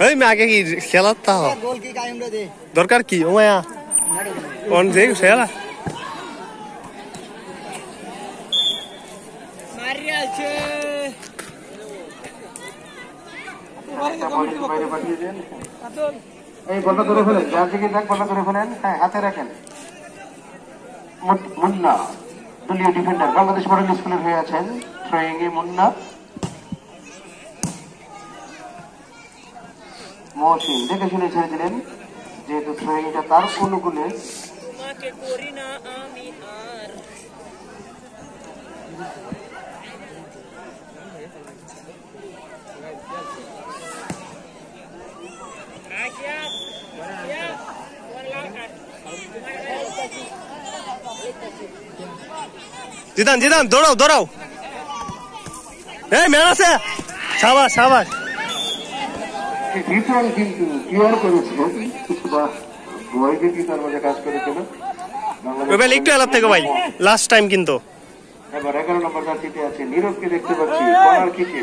এই মে আগে কি খেলাত তা দরকার কি ও মায়া কোন দেখ খেলা মারিয়াছে এই বলটা ধরে ফেলেন, যার দিকে দেখ বলটা ধরে ফেলেন। হ্যাঁ, হাতে রাখেন। মুন্না দলীয় ডিফেন্ডার, বাংলাদেশ মডেল স্কুলের হয়ে আছেন। থ্রোয়িং এ মুন্না। মহসিন দেখে শুনে ছেড়ে দিলেন, যেহেতু থ্রোয়িংটা তার অনুকূলে। জিদান জিদান দৌড়াও দৌড়াও এই ম্যান আছে শাবাশ শাবাশ রিটার্ন কিন্তু ক্লিয়ার করেছে, কিছুটা ভয়কে কি তার মাঝে কাজ করেছিল। রুবেল একটু এলাপ থেকে ভাই লাস্ট টাইম কিন্তু এবার 11 নম্বর জার্সিতে আছে নীরবকে দেখতে পাচ্ছি কর্নার কিকে।